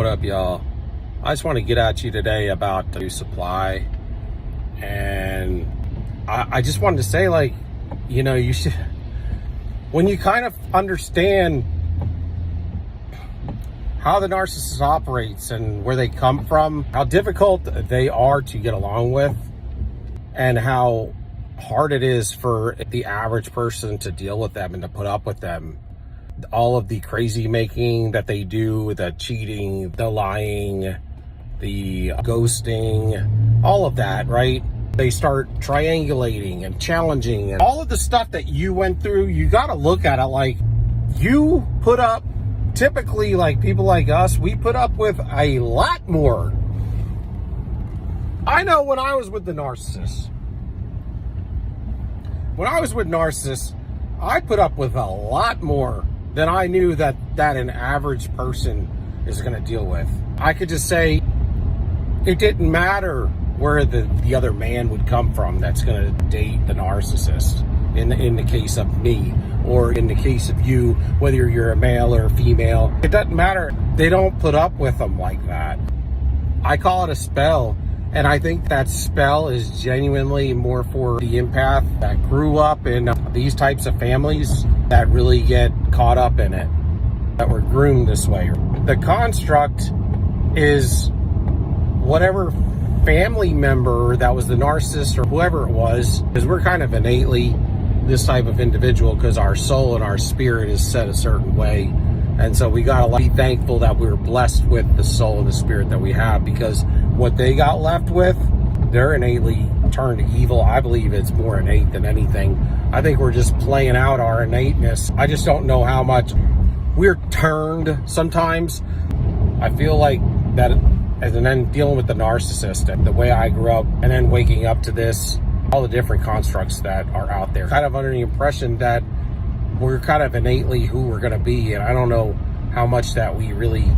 What up, y'all? I just want to get at you today about the new supply. And I just wanted to say, like, you know, you should, when you kind of understand how the narcissist operates and where they come from, how difficult they are to get along with, and how hard it is for the average person to deal with them and to put up with them. All of the crazy making that they do, the cheating, the lying, the ghosting, all of that, right? They start triangulating and challenging, and all of the stuff that you went through, you got to look at it like you put up, typically, like people like us, we put up with a lot more. I know when I was with the narcissist, I put up with a lot more than I knew that an average person is going to deal with. I could just say it didn't matter where the other man would come from that's going to date the narcissist. In the case of me, or in the case of you, whether you're a male or a female, it doesn't matter. They don't put up with them like that. I call it a spell. And I think that spell is genuinely more for the empath that grew up in these types of families that really get caught up in it, that were groomed this way. The construct is whatever family member that was the narcissist or whoever it was, because we're kind of innately this type of individual because our soul and our spirit is set a certain way. And so we gotta be thankful that we were blessed with the soul and the spirit that we have, because what they got left with, they're innately turned evil. I believe it's more innate than anything. I think we're just playing out our innateness. I just don't know how much we're turned sometimes. I feel like that, and then dealing with the narcissist and the way I grew up, and then waking up to this, all the different constructs that are out there, kind of under the impression that we're kind of innately who we're going to be. And I don't know how much that we really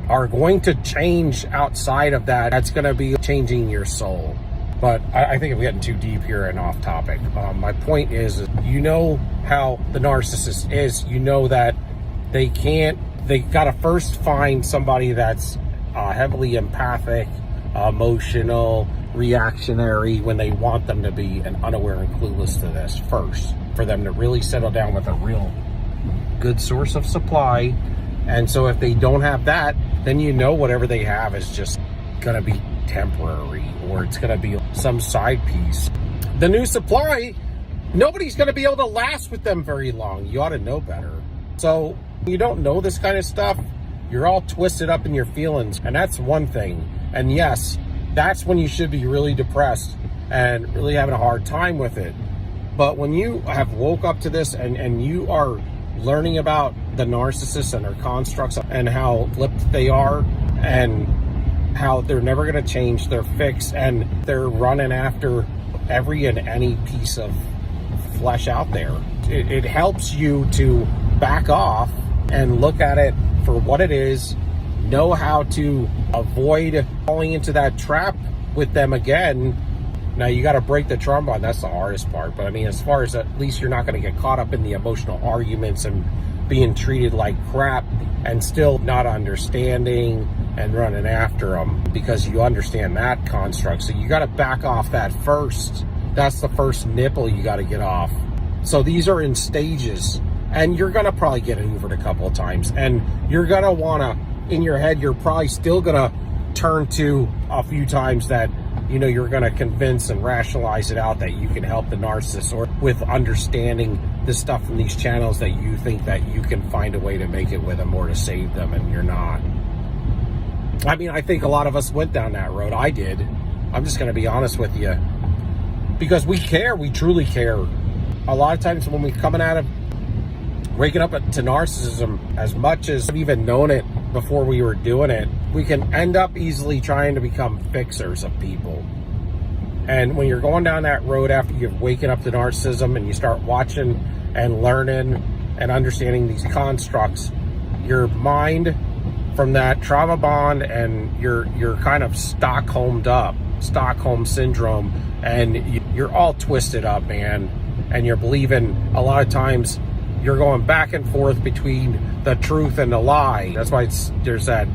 are going to change outside of that. That's going to be changing your soul. But I think I'm getting too deep here and off topic. My point is, you know how the narcissist is. You know that they got to first find somebody that's heavily empathic, emotional, reactionary when they want them to be, and unaware and clueless to this first, for them to really settle down with a real good source of supply. And so if they don't have that, then you know whatever they have is just gonna be temporary, or it's gonna be some side piece. The new supply, nobody's gonna be able to last with them very long. You ought to know better. So you don't know this kind of stuff, you're all twisted up in your feelings, and that's one thing. And yes, that's when you should be really depressed and really having a hard time with it. But when you have woke up to this and you are learning about the narcissists and their constructs and how flipped they are and how they're never going to change, they're fixed, and they're running after every and any piece of flesh out there, it helps you to back off and look at it for what it is, know how to avoid falling into that trap with them again. Now, you got to break the trombone. That's the hardest part. But I mean, as far as at least you're not going to get caught up in the emotional arguments and being treated like crap and still not understanding and running after them, because you understand that construct. So you got to back off that first. That's the first nipple you got to get off. So these are in stages, and you're going to probably get hoovered a couple of times, and you're going to want to, in your head, you're probably still going to turn to a few times that, you know, you're going to convince and rationalize it out that you can help the narcissist, or with understanding the stuff from these channels that you think that you can find a way to make it with them or to save them, and you're not. I mean, I think a lot of us went down that road. I did. I'm just going to be honest with you, because we care. We truly care. A lot of times when we're coming out of waking up to narcissism, as much as we've even known it before we were doing it, we can end up easily trying to become fixers of people. And when you're going down that road after you've waken up to narcissism and you start watching and learning and understanding these constructs, your mind from that trauma bond, and you're kind of Stockholm syndrome, and you're all twisted up, man. And you're believing, a lot of times you're going back and forth between the truth and the lie. That's why there's that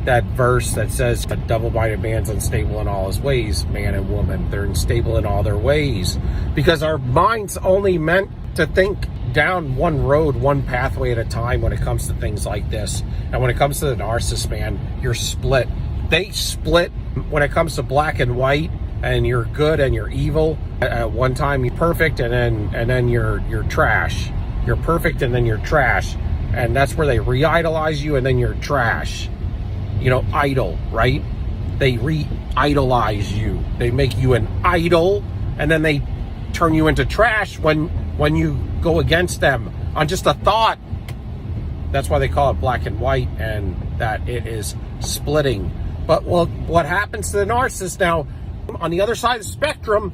that verse that says a double-minded man's unstable in all his ways, man and woman, they're unstable in all their ways, because our mind's only meant to think down one road, one pathway at a time when it comes to things like this. And when it comes to the narcissist, man, you're split. They split when it comes to black and white, and you're good and you're evil. At one time you're perfect, and then you're trash. You're perfect and then you're trash. And that's where they re-idolize you, and then you're trash. You know, idol, right? They re-idolize you. They make you an idol, and then they turn you into trash when you go against them on just a thought. That's why they call it black and white, and that it is splitting. But well, what happens to the narcissist now, on the other side of the spectrum,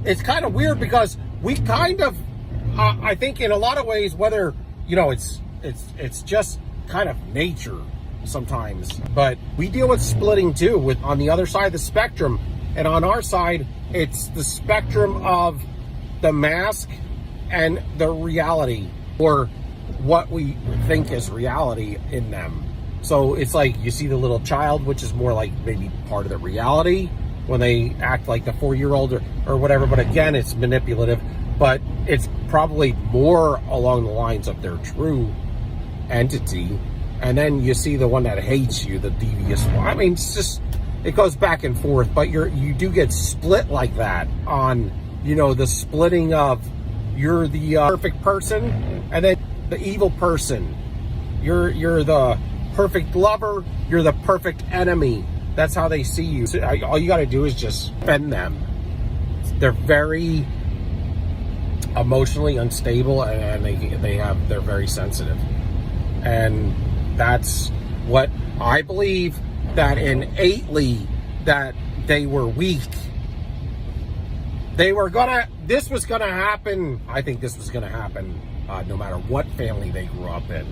it's kind of weird, because we kind of, I think in a lot of ways, whether, you know, it's just kind of nature sometimes, but we deal with splitting too, with on the other side of the spectrum. And on our side, it's the spectrum of the mask and the reality, or what we think is reality in them. So it's like you see the little child, which is more like maybe part of the reality when they act like the 4-year-old or whatever. But again, it's manipulative, but it's probably more along the lines of their true entity. And then you see the one that hates you, the devious one. I mean, it's just, it goes back and forth, but you do get split like that on, you know, the splitting of you're the perfect person, and then the evil person. You're the perfect lover, you're the perfect enemy. That's how they see you. So all you got to do is just offend them. They're very emotionally unstable, and they're very sensitive. And that's what I believe, that innately that they were weak. This was gonna happen. I think this was gonna happen no matter what family they grew up in.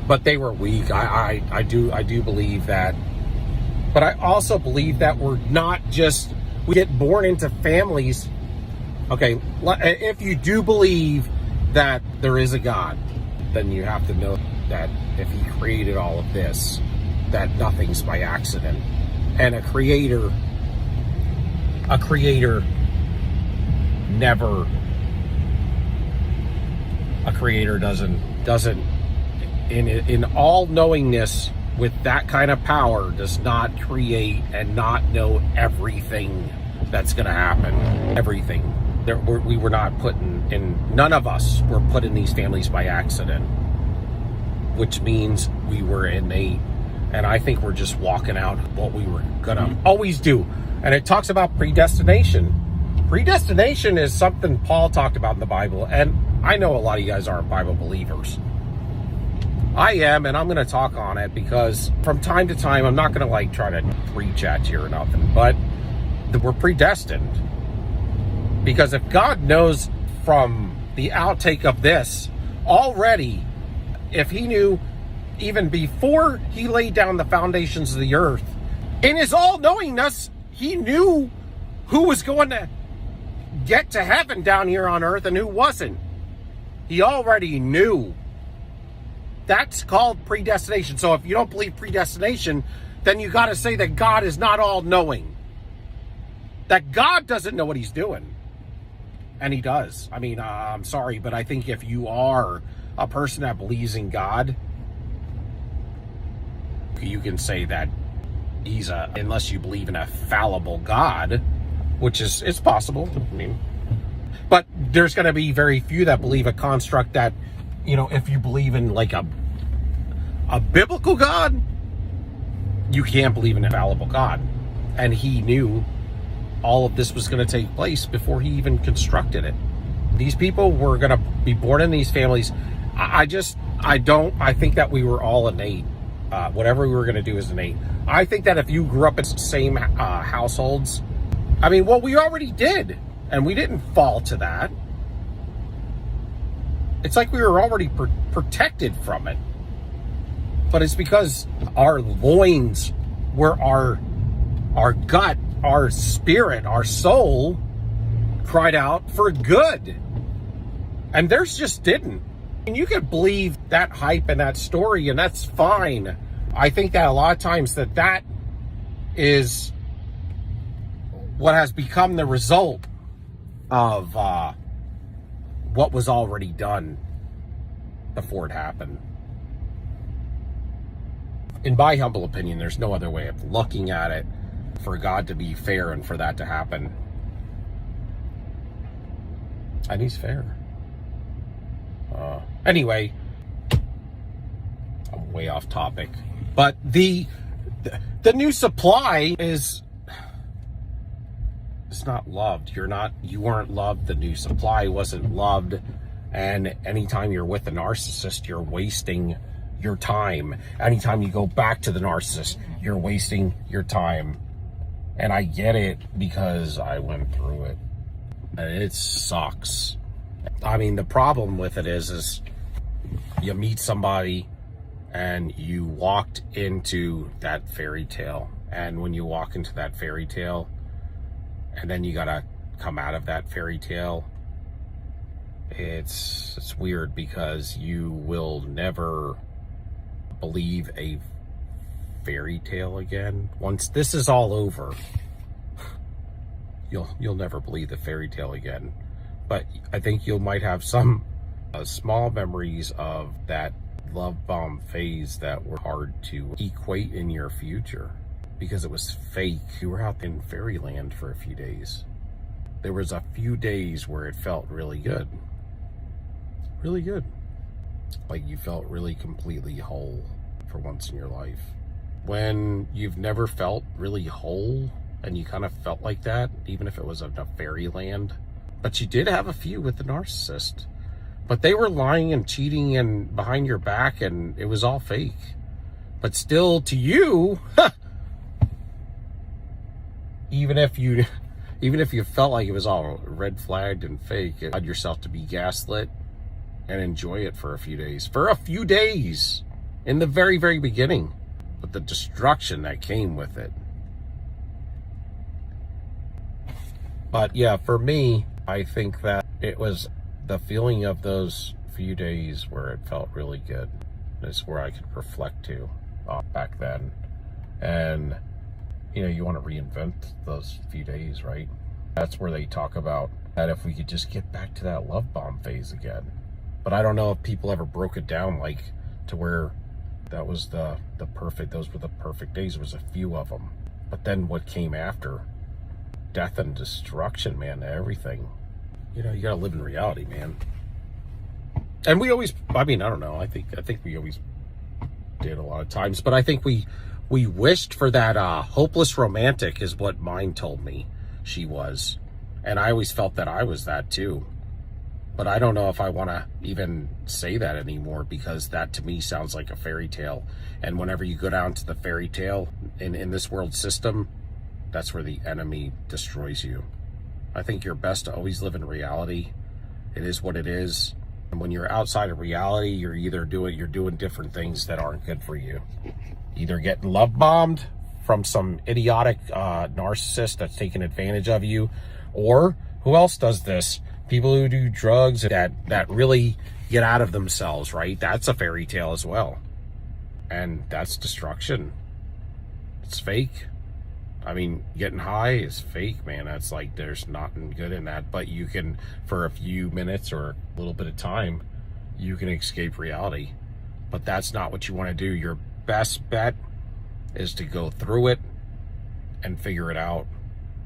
But they were weak. I do believe that. But I also believe that we're not just, we get born into families. Okay, if you do believe that there is a God, then you have to know that if he created all of this, that nothing's by accident. And a creator doesn't in all knowingness, with that kind of power, does not create and not know everything that's going to happen. Everything. We were not put in, none of us were put in these families by accident, which means we were innate. And I think we're just walking out what we were gonna always do. And it talks about predestination. Predestination is something Paul talked about in the Bible. And I know a lot of you guys aren't Bible believers. I am, and I'm going to talk on it, because from time to time, I'm not going to like try to preach at you or nothing, but we're predestined. Because if God knows from the outtake of this already, if he knew even before he laid down the foundations of the earth, in his all-knowingness, he knew who was going to get to heaven down here on earth and who wasn't. He already knew. That's called predestination. So if you don't believe predestination, then you got to say that God is not all-knowing. That God doesn't know what he's doing. And he does. I mean, I'm sorry, but I think if you are a person that believes in God, you can say that he's unless you believe in a fallible God, which is, it's possible. I mean, but there's going to be very few that believe a construct that, you know, if you believe in like a biblical God, you can't believe in a fallible God. And he knew all of this was going to take place before he even constructed it. These people were going to be born in these families. I think that we were all innate. Whatever we were going to do is innate. I think that if you grew up in the same households, I mean, well, we already did, and we didn't fall to that. It's like we were already protected from it. But it's because our loins were our gut, our spirit, our soul cried out for good. And theirs just didn't. And you could believe that hype and that story, and that's fine. I think that a lot of times that is what has become the result of what was already done before it happened. In my humble opinion, there's no other way of looking at it for God to be fair and for that to happen. And he's fair. Anyway, I'm way off topic. But the new supply is it's not loved. You weren't loved. The new supply wasn't loved. And anytime you're with a narcissist, you're wasting your time. Anytime you go back to the narcissist, you're wasting your time. And I get it because I went through it. And it sucks. I mean, the problem with it is you meet somebody and you walked into that fairy tale. And when you walk into that fairy tale, and then you gotta come out of that fairy tale, it's weird because you will never believe a fairy tale again. Once this is all over, you'll never believe the fairy tale again. But I think you might have some small memories of that love bomb phase that were hard to equate in your future because it was fake. You were out in fairyland for a few days. There was a few days where it felt really good. Really good. Like you felt really completely whole for once in your life. When you've never felt really whole and you kind of felt like that, even if it was a fairyland. But you did have a few with the narcissist. But they were lying and cheating and behind your back, and it was all fake. But still, to you, even if you felt like it was all red flagged and fake, you allowed yourself to be gaslit and enjoy it for a few days. For a few days in the very, very beginning. But the destruction that came with it. But yeah, for me, I think that it was the feeling of those few days where it felt really good. Is where I could reflect to back then. And, you want to reinvent those few days, right? That's where they talk about that if we could just get back to that love bomb phase again. But I don't know if people ever broke it down like to where that was the perfect, those were the perfect days. There was a few of them. But then what came after? Death and destruction, man, everything. You gotta live in reality, man. And we always, I don't know, I think we always did a lot of times, but I think we wished for that hopeless romantic is what mine told me she was. And I always felt that I was that too. But I don't know if I want to even say that anymore because that to me sounds like a fairy tale. And whenever you go down to the fairy tale in this world system, that's where the enemy destroys you. I think you're best to always live in reality. It is what it is. And when you're outside of reality, you're doing different things that aren't good for you. Either getting love bombed from some idiotic narcissist that's taking advantage of you, or who else does this? People who do drugs that really get out of themselves, right? That's a fairy tale as well. And that's destruction. It's fake. I mean, getting high is fake, man. That's like, there's nothing good in that. But you can, for a few minutes or a little bit of time, you can escape reality. But that's not what you want to do. Your best bet is to go through it and figure it out.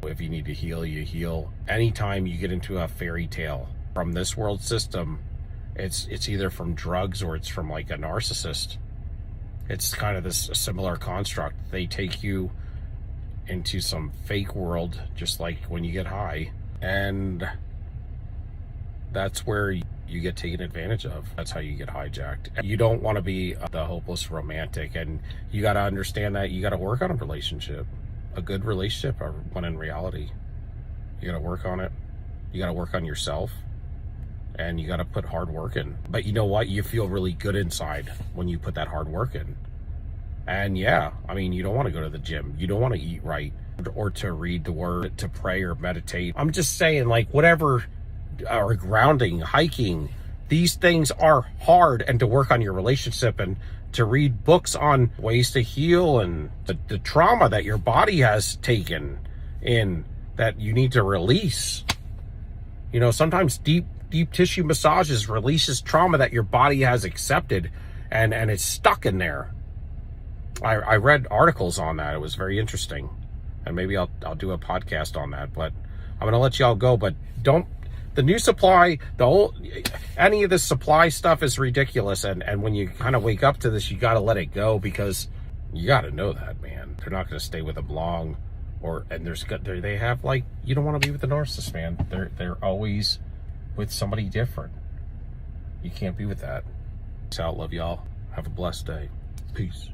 If you need to heal, you heal. Anytime you get into a fairy tale from this world system, it's either from drugs or it's from like a narcissist. It's kind of this similar construct. They take you into some fake world, just like when you get high, and that's where you get taken advantage of. That's how you get hijacked. You don't want to be the hopeless romantic, and you got to understand that you got to work on a relationship. A good relationship, when in reality, you got to work on it. You got to work on yourself, and you got to put hard work in. But you know what? You feel really good inside when you put that hard work in. And yeah, I mean, you don't want to go to the gym. You don't want to eat right or to read the word, to pray or meditate. I'm just saying, like, whatever, or grounding, hiking, these things are hard, and to work on your relationship and to read books on ways to heal and the trauma that your body has taken in that you need to release. You know, sometimes deep tissue massages releases trauma that your body has accepted and it's stuck in there. I read articles on that. It was very interesting. And maybe I'll do a podcast on that, but I'm going to let y'all go. But the new supply, any of this supply stuff is ridiculous. And when you kind of wake up to this, you got to let it go, because you got to know that, man. They're not going to stay with them long. They have, like, you don't want to be with the narcissist, man. They're always with somebody different. You can't be with that. Peace out. Love y'all. Have a blessed day. Peace.